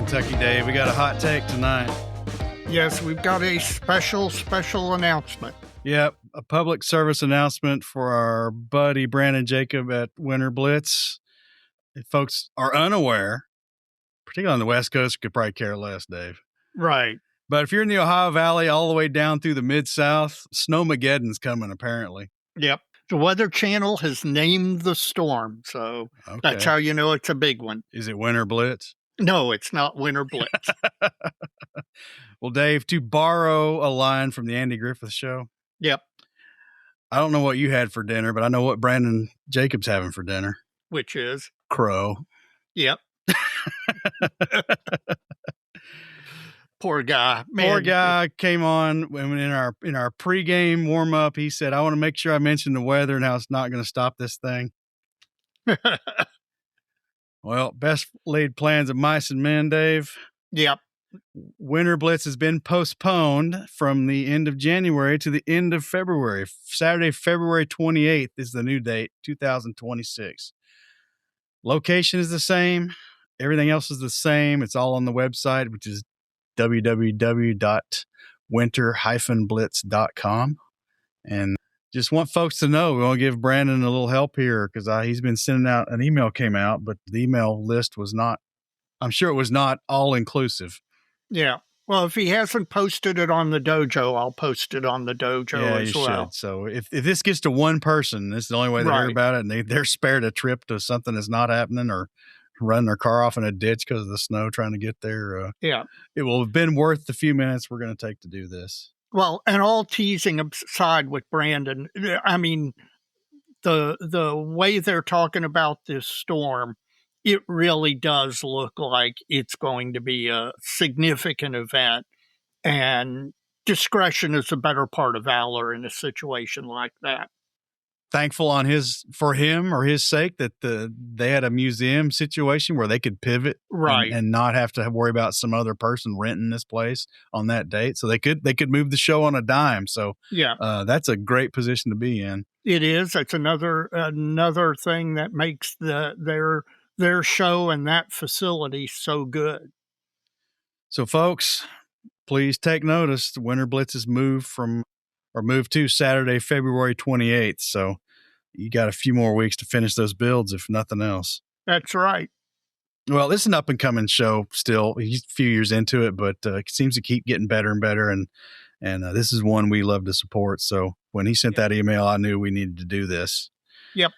Kentucky, Dave. We got a hot take tonight. Yes, we've got a special announcement. Yep, a public service announcement for our buddy Brandon Jacob at Winter Blitz. If folks are unaware, particularly on the West Coast, could probably care less, Dave. Right. But if you're in the Ohio Valley all the way down through the Mid-South, Snowmageddon's coming, apparently. Yep. The Weather Channel has named the storm, so That's how you know it's a big one. Is it Winter Blitz? No, it's not Winter Blitz. Well, Dave, to borrow a line from the Andy Griffith Show. Yep. I don't know what you had for dinner, but I know what Brandon Jacob's having for dinner. Which is? Crow. Yep. Poor guy. Man. Poor guy came on in our pregame warm up. He said, "I want to make sure I mention the weather and how it's not going to stop this thing." Well, best laid plans of mice and men, Dave. Yep. Winter Blitz has been postponed from the end of January to the end of February. Saturday, February 28th is the new date, 2026. Location is the same. Everything else is the same. It's all on the website, which is www.winter-blitz.com. And just want folks to know, we want to give Brandon a little help here because he's been sending out, an email came out, but the email list was not, I'm sure it was not all inclusive. Yeah. Well, if he hasn't posted it on the dojo, I'll post it on the dojo as well. Should. So if this gets to one person, this is the only way they hear about it, and they're spared a trip to something that's not happening or running their car off in a ditch because of the snow trying to get there. It will have been worth the few minutes we're going to take to do this. Well, and all teasing aside with Brandon, I mean, the way they're talking about this storm, it really does look like it's going to be a significant event, and discretion is a better part of valor in a situation like that. Thankful for him or his sake that they had a museum situation where they could pivot and not have to worry about some other person renting this place on that date. So they could move the show on a dime. So that's a great position to be in. It is. It's another thing that makes their show and that facility so good. So folks, please take notice. The Winter Blitz is moved to Saturday, February 28th. So you got a few more weeks to finish those builds, if nothing else. That's right. Well, this is an up and coming show still. He's a few years into it, but it seems to keep getting better and better. And this is one we love to support. So when he sent that email, I knew we needed to do this. Yep.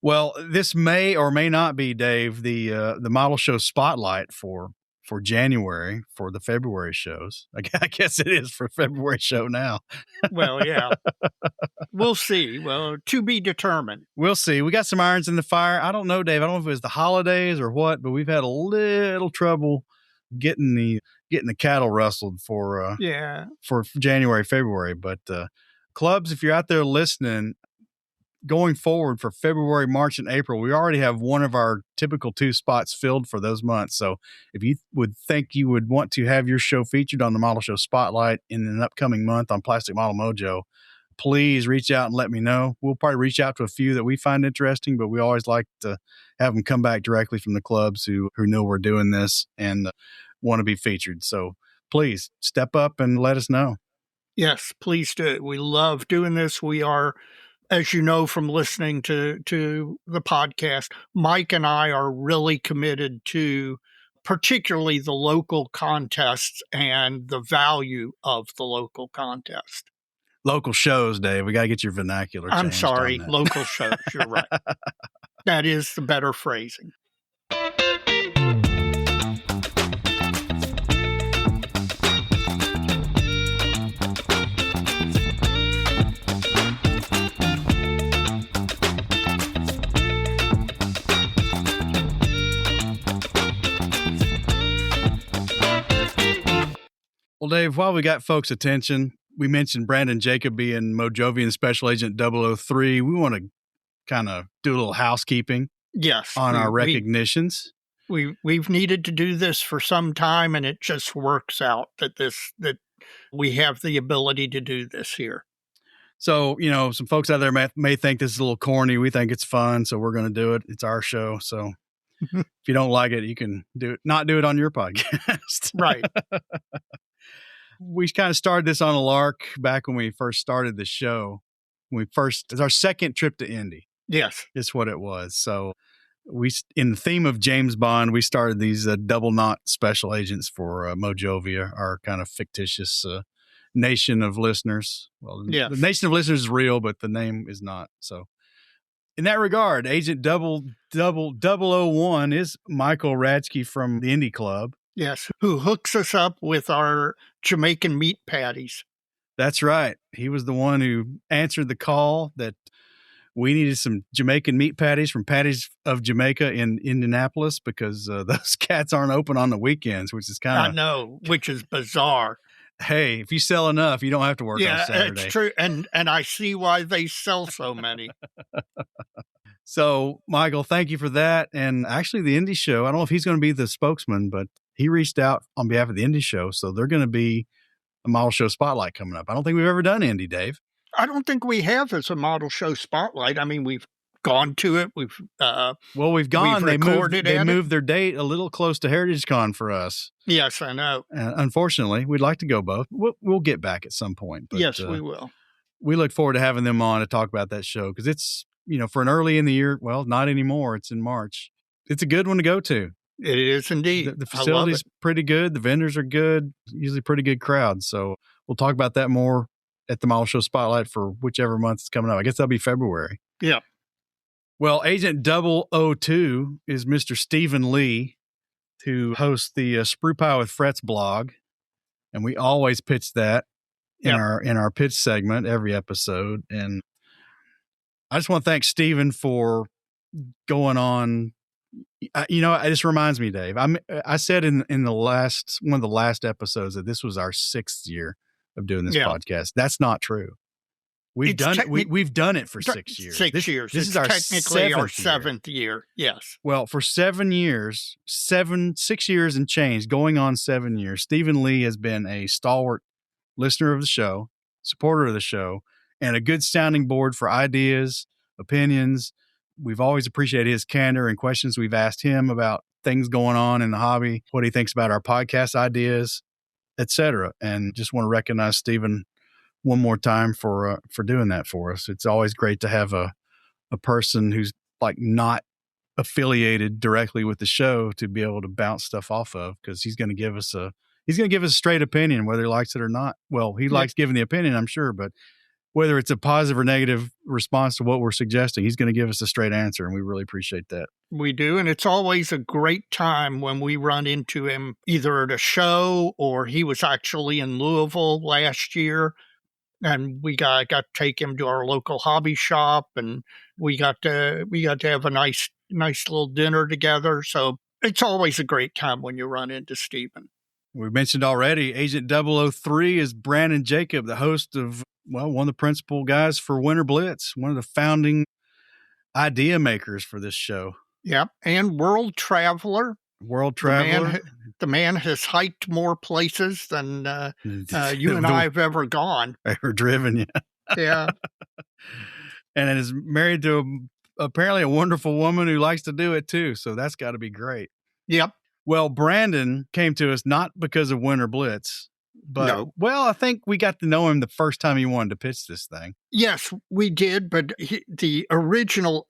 Well, this may or may not be, Dave, the model show spotlight for January for the February shows. I guess it is for February show now. Well, yeah. We'll see. Well, to be determined. We'll see. We got some irons in the fire. I don't know, Dave. I don't know if it was the holidays or what, but we've had a little trouble getting the cattle rustled for January, February. But clubs, if you're out there listening, going forward for February, March, and April, we already have one of our typical 2 spots filled for those months. So if you would think you would want to have your show featured on the Model Show Spotlight in an upcoming month on Plastic Model Mojo, please reach out and let me know. We'll probably reach out to a few that we find interesting, but we always like to have them come back directly from the clubs who know we're doing this and want to be featured. So please step up and let us know. Yes, please do. We love doing this. We are, as you know from listening to the podcast, Mike and I are really committed to particularly the local contests and the value of the local contest. Local shows, Dave. We got to get your vernacular changed. I'm sorry, local shows. You're right. That is the better phrasing. Well, Dave, while we got folks' attention, we mentioned Brandon Jacob being Mojovian Special Agent 003. We want to kind of do a little housekeeping on our recognitions. We've needed to do this for some time, and it just works out that we have the ability to do this here. So, some folks out there may think this is a little corny. We think it's fun, so we're going to do it. It's our show. So if you don't like it, you can not do it on your podcast. Right. We kind of started this on a lark back when we first started the show. It's our second trip to Indy. Yes. Is what it was. So in the theme of James Bond, we started these double knot special agents for Mojovia, our kind of fictitious nation of listeners. Well, the nation of listeners is real, but the name is not. So in that regard, Agent 001 is Michael Radsky from the Indy Club. Yes, who hooks us up with our Jamaican meat patties. That's right. He was the one who answered the call that we needed some Jamaican meat patties from Patties of Jamaica in Indianapolis because those cats aren't open on the weekends, which is kind of... I know, which is bizarre. Hey, if you sell enough, you don't have to work on Saturday. Yeah, it's true. And I see why they sell so many. So, Michael, thank you for that. And actually, the Indy Show, I don't know if he's going to be the spokesman, but he reached out on behalf of the Indy Show. So they're going to be a model show spotlight coming up. I don't think we've ever done Indy, Dave. I don't think we have as a model show spotlight. I mean, we've gone to it. We've gone. They moved their date a little close to Heritage Con for us. Yes, I know. Unfortunately, we'd like to go both. We'll get back at some point. But, yes, we will. We look forward to having them on to talk about that show because it's, for an early in the year, well, not anymore. It's in March. It's a good one to go to. It is indeed. The facility's pretty good. The vendors are good. Usually pretty good crowd. So we'll talk about that more at the Model Show Spotlight for whichever month it's coming up. I guess that'll be February. Yeah. Well, Agent 002 is Mr. Stephen Lee, who hosts the Sprue Pie with Frets blog. And we always pitch that in our pitch segment every episode. And I just want to thank Stephen for going on. This reminds me, Dave. I said in one of the last episodes that this was our 6th year of doing this podcast. That's not true. We've done it for 6 years. 6 years. This is our technically our 7th year. Yes. Well, for 6 years and change, going on 7 years, Stephen Lee has been a stalwart listener of the show, supporter of the show, and a good sounding board for ideas, opinions. We've always appreciated his candor and questions we've asked him about things going on in the hobby, what he thinks about our podcast ideas, etc. And just want to recognize Stephen one more time for doing that for us. It's always great to have a person who's like not affiliated directly with the show to be able to bounce stuff off of, because he's going to give us a straight opinion, whether he likes it or not. Well, he likes giving the opinion, I'm sure, but whether it's a positive or negative response to what we're suggesting, he's going to give us a straight answer, and we really appreciate that. We do, and it's always a great time when we run into him either at a show or he was actually in Louisville last year, and we got to take him to our local hobby shop, and we got to have a nice little dinner together. So it's always a great time when you run into Stephen. We mentioned already, Agent 003 is Brandon Jacob, the host of, one of the principal guys for Winter Blitz, one of the founding idea makers for this show. Yep. And world traveler. The man has hiked more places than you and I have ever gone. Ever driven, yeah. Yeah. And is married to apparently a wonderful woman who likes to do it too. So that's got to be great. Yep. Well, Brandon came to us not because of Winter Blitz, but, I think we got to know him the first time he wanted to pitch this thing. Yes, we did. But the original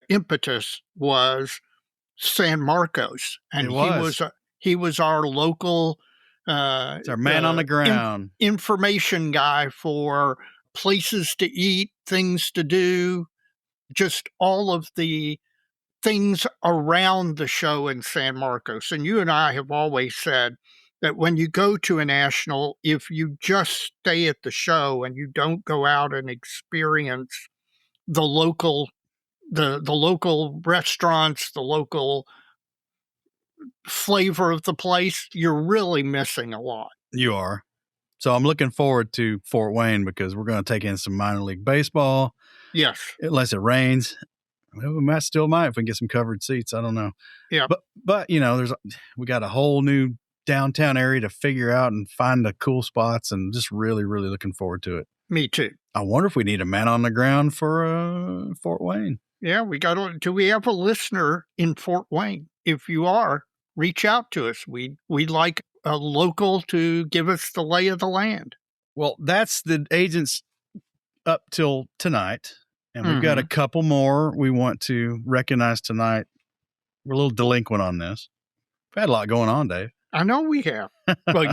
impetus was San Marcos. And he was our local, it's our man on the ground information guy for places to eat, things to do, just all of the things around the show in San Marcos. And you and I have always said that when you go to a national, if you just stay at the show and you don't go out and experience the local restaurants, the local flavor of the place, you're really missing a lot. You are. So I'm looking forward to Fort Wayne because we're going to take in some minor league baseball. Yes. Unless it rains. Well, we might if we can get some covered seats. I don't know. Yeah. But we got a whole new downtown area to figure out and find the cool spots, and just really, really looking forward to it. Me too. I wonder if we need a man on the ground for Fort Wayne. Yeah, do we have a listener in Fort Wayne? if you are, reach out to us. We'd like a local to give us the lay of the land. Well, that's the agents up till tonight. And we've got a couple more we want to recognize tonight. We're a little delinquent on this. We've had a lot going on, Dave. I know we have. Well,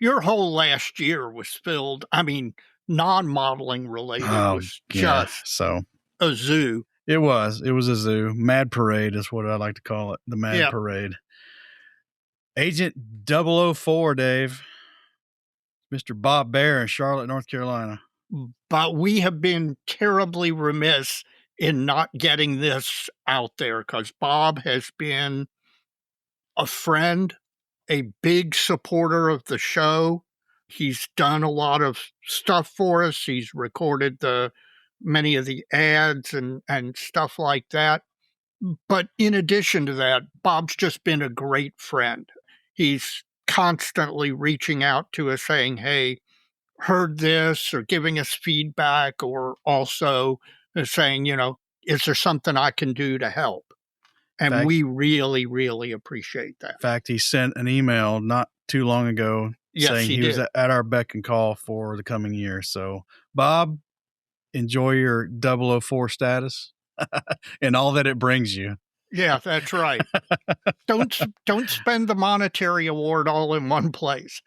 your whole last year was filled. I mean, non-modeling related was just a zoo. It was a zoo. Mad Parade is what I like to call it. The Mad Parade. Agent 004, Dave. Mr. Bob Bear in Charlotte, North Carolina. But we have been terribly remiss in not getting this out there because Bob has been a friend, a big supporter of the show. He's done a lot of stuff for us. He's recorded many of the ads and stuff like that. But in addition to that, Bob's just been a great friend. He's constantly reaching out to us saying, hey, heard this, or giving us feedback, or also saying, is there something I can do to help? And we really, really appreciate that. In fact, he sent an email not too long ago saying he was at our beck and call for the coming year. So, Bob, enjoy your 004 status and all that it brings you. Yeah, that's right. Don't spend the monetary award all in one place.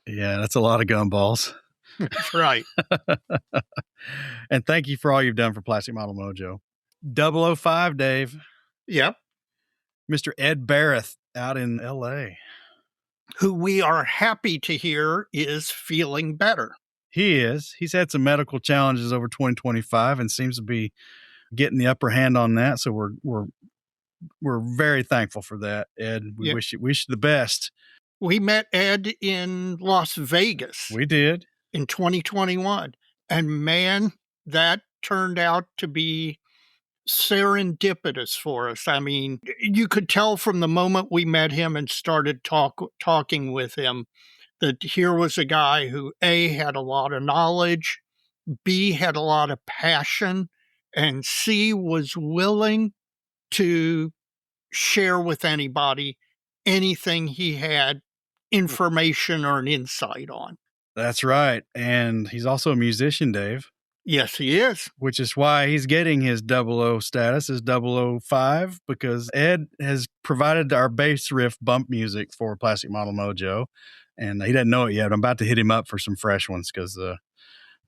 Yeah, that's a lot of gumballs. That's right. And thank you for all you've done for Plastic Model Mojo. 005, Dave. Yep. Mr. Ed Barrett out in L.A. Who we are happy to hear is feeling better. He is. He's had some medical challenges over 2025 and seems to be getting the upper hand on that. So we're very thankful for that, Ed. We wish you the best. We met Ed in Las Vegas. We did. In 2021. And man, that turned out to be serendipitous for us. I mean, you could tell from the moment we met him and started talking with him that here was a guy who A, had a lot of knowledge, B, had a lot of passion, and C, was willing to share with anybody anything he had information or an insight on. That's right. And he's also a musician, Dave. Yes, he is. Which is why he's getting his 00 status as 005, because Ed has provided our bass riff bump music for Plastic Model Mojo. And he doesn't know it yet. I'm about to hit him up for some fresh ones because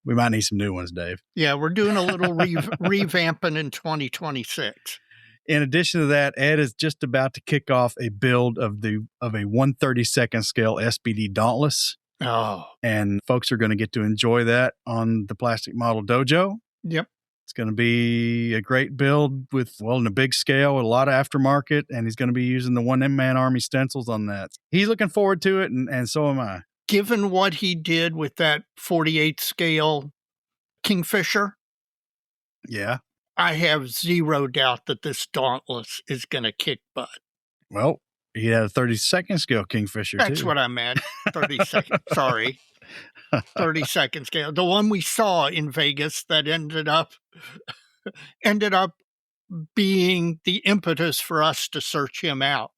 we might need some new ones, Dave. Yeah, we're doing a little revamping in 2026. In addition to that, Ed is just about to kick off a build of a 1/32 scale SPD Dauntless. Oh. And folks are going to get to enjoy that on the Plastic Model Dojo. Yep. It's going to be a great build in a big scale with a lot of aftermarket, and he's going to be using the one-man army stencils on that. He's looking forward to it, and so am I. Given what he did with that 48 scale Kingfisher, yeah, I have zero doubt that this Dauntless is going to kick butt. Well, he had a 32nd scale Kingfisher, That's what I meant. 32nd. Sorry. 32nd scale. The one we saw in Vegas that ended up being the impetus for us to search him out.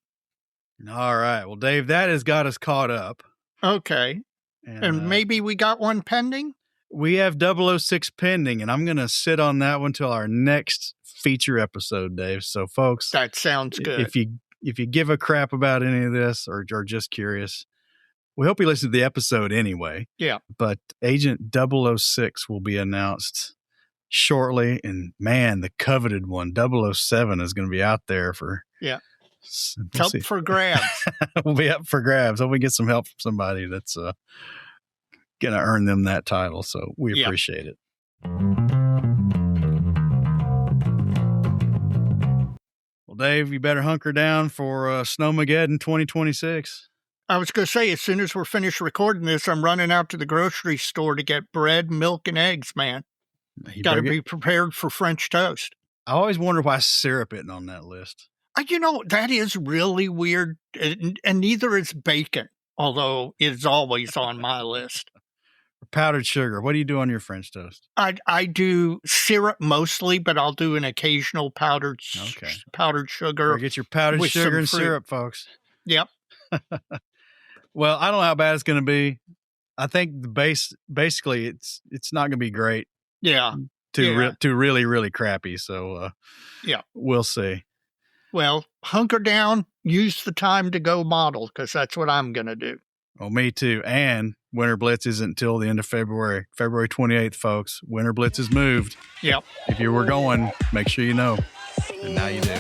All right. Well, Dave, that has got us caught up. Okay. And maybe we got one pending? We have 006 pending, and I'm going to sit on that one till our next feature episode, Dave. So, folks, that sounds good. If you give a crap about any of this or are just curious, we hope you listen to the episode anyway. Yeah. But Agent 006 will be announced shortly. And man, the coveted one, 007, is going to be out there for up for grabs. We'll be up for grabs. Hope we get some help from somebody that's going to earn them that title. So we appreciate it. Dave, you better hunker down for Snowmageddon 2026. I was going to say, as soon as we're finished recording this, I'm running out to the grocery store to get bread, milk, and eggs, man. Got to be prepared for French toast. I always wonder why syrup isn't on that list. That is really weird, and neither is bacon, although it's always on my list. or powdered sugar? What do you do on your French toast? I do syrup mostly, but I'll do an occasional powdered sugar. Better get your powdered sugar and syrup, folks. Yep. Well, I don't know how bad it's going to be. I think basically it's not going to be great. Yeah. To really, really crappy. So, we'll see. Well, hunker down, use the time to go model, because that's what I'm going to do. Oh, me too. And Winter Blitz isn't until the end of February. February 28th, folks. Winter Blitz is moved. Yep. If you were going, make sure you know. And now you do.